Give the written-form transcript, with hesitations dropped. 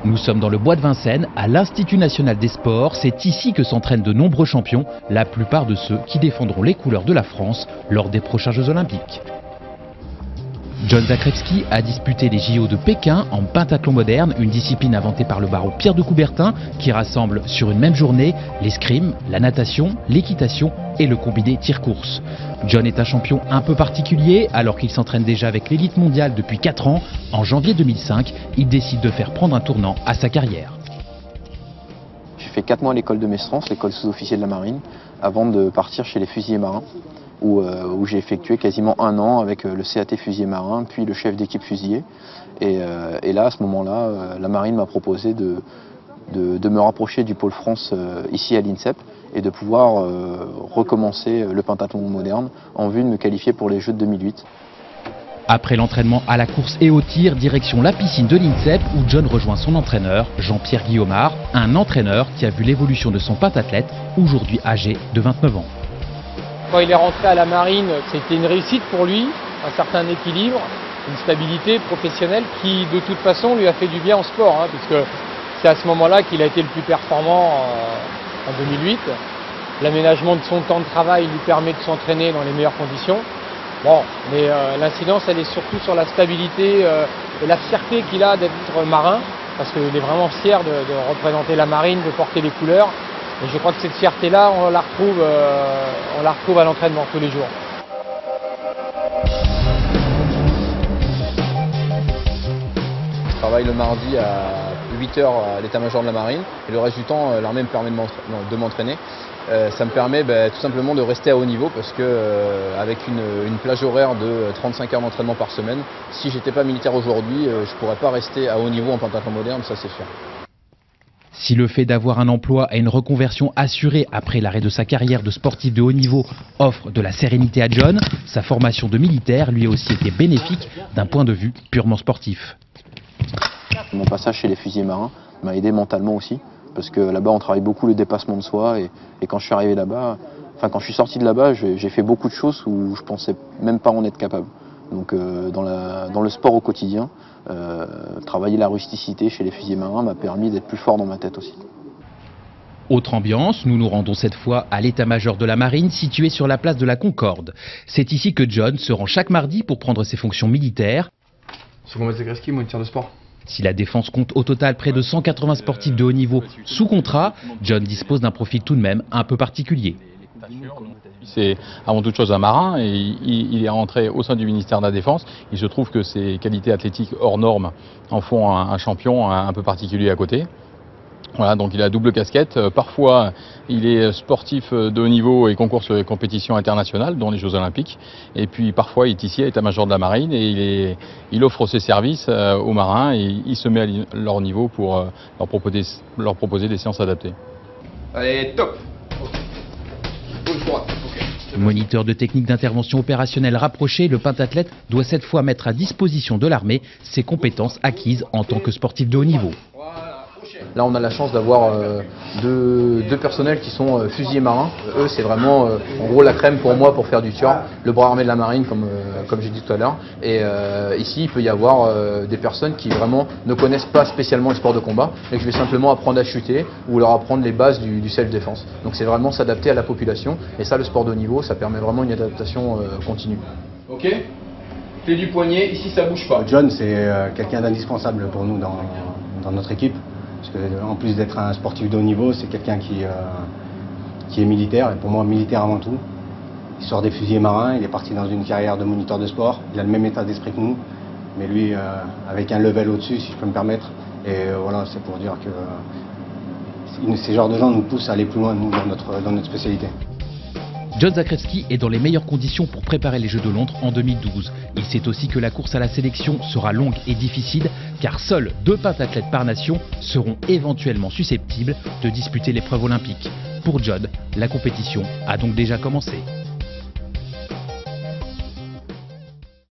Nous sommes dans le bois de Vincennes, à l'Institut National des Sports. C'est ici que s'entraînent de nombreux champions, la plupart de ceux qui défendront les couleurs de la France lors des prochains Jeux Olympiques. John Zakrevski a disputé les JO de Pékin en pentathlon moderne, une discipline inventée par le baron Pierre de Coubertin qui rassemble sur une même journée l'escrime, la natation, l'équitation et le combiné tir-course. John est un champion un peu particulier alors qu'il s'entraîne déjà avec l'élite mondiale depuis 4 ans. En janvier 2005, il décide de faire prendre un tournant à sa carrière. J'ai fait 4 mois à l'école de Mestrance, l'école sous-officier de la marine, avant de partir chez les fusiliers marins. Où j'ai effectué quasiment 1 an avec le CAT fusilier marin, puis le chef d'équipe fusilier. Et là, à ce moment-là, la marine m'a proposé de me rapprocher du pôle France ici à l'INSEP et de pouvoir recommencer le pentathlon moderne en vue de me qualifier pour les Jeux de 2008. Après l'entraînement à la course et au tir, direction la piscine de l'INSEP où John rejoint son entraîneur, Jean-Pierre Guillaumard, un entraîneur qui a vu l'évolution de son pentathlète, aujourd'hui âgé de 29 ans. Quand il est rentré à la marine, c'était une réussite pour lui, un certain équilibre, une stabilité professionnelle qui de toute façon lui a fait du bien en sport, puisque c'est à ce moment-là qu'il a été le plus performant en 2008. L'aménagement de son temps de travail lui permet de s'entraîner dans les meilleures conditions. Bon, mais l'incidence elle est surtout sur la stabilité et la fierté qu'il a d'être marin, parce qu'il est vraiment fier de représenter la marine, de porter les couleurs. Et je crois que cette fierté-là, on la retrouve à l'entraînement tous les jours. Je travaille le mardi à 8 h à l'état-major de la marine et le reste du temps, l'armée me permet de m'entraîner. Ça me permet tout simplement de rester à haut niveau parce que avec une plage horaire de 35 heures d'entraînement par semaine, si j'étais pas militaire aujourd'hui, je ne pourrais pas rester à haut niveau en pentathlon moderne, ça c'est sûr. Si le fait d'avoir un emploi et une reconversion assurée après l'arrêt de sa carrière de sportif de haut niveau offre de la sérénité à John, sa formation de militaire lui a aussi été bénéfique d'un point de vue purement sportif. Mon passage chez les fusiliers marins m'a aidé mentalement aussi, parce que là-bas on travaille beaucoup le dépassement de soi et quand je suis arrivé là-bas, quand je suis sorti de là-bas, j'ai fait beaucoup de choses où je pensais même pas en être capable. Donc dans le sport au quotidien, travailler la rusticité chez les fusiliers marins m'a permis d'être plus fort dans ma tête aussi. Autre ambiance, nous nous rendons cette fois à l'état-major de la marine situé sur la place de la Concorde. C'est ici que John se rend chaque mardi pour prendre ses fonctions militaires. Second maître Zakrevski, moniteur de sport. Si la défense compte au total près de 180 sportifs de haut niveau sous contrat, John dispose d'un profil tout de même un peu particulier. C'est avant toute chose un marin et il est rentré au sein du ministère de la Défense. Il se trouve que ses qualités athlétiques hors normes en font un champion un peu particulier à côté. Voilà, donc il a double casquette. Parfois, il est sportif de haut niveau et concourt sur les compétitions internationales, dont les Jeux Olympiques. Et puis parfois, il est ici à l'état-major de la marine et il offre ses services aux marins et il se met à leur niveau pour leur proposer des séances adaptées. Allez, top! Moniteur de technique d'intervention opérationnelle rapprochée, le pentathlète doit cette fois mettre à disposition de l'armée ses compétences acquises en tant que sportif de haut niveau. Là, on a la chance d'avoir deux personnels qui sont fusiliers marins. Eux, c'est vraiment en gros la crème pour moi pour faire du tir, le bras armé de la marine comme j'ai dit tout à l'heure. Et ici, il peut y avoir des personnes qui vraiment ne connaissent pas spécialement le sport de combat et que je vais simplement apprendre à chuter ou leur apprendre les bases du self-défense. Donc c'est vraiment s'adapter à la population et ça, le sport de haut niveau, ça permet vraiment une adaptation continue. Ok, clé du poignet, ici ça bouge pas. John, c'est quelqu'un d'indispensable pour nous dans notre équipe. Parce qu'en plus d'être un sportif de haut niveau, c'est quelqu'un qui est militaire, et pour moi militaire avant tout. Il sort des fusiliers marins, il est parti dans une carrière de moniteur de sport, il a le même état d'esprit que nous, mais lui avec un level au-dessus si je peux me permettre. Et voilà, c'est pour dire que ces genres de gens nous poussent à aller plus loin nous, dans notre spécialité. John Zakrevski est dans les meilleures conditions pour préparer les Jeux de Londres en 2012. Il sait aussi que la course à la sélection sera longue et difficile car seuls 2 pentathlètes par nation seront éventuellement susceptibles de disputer l'épreuve olympique. Pour John, la compétition a donc déjà commencé.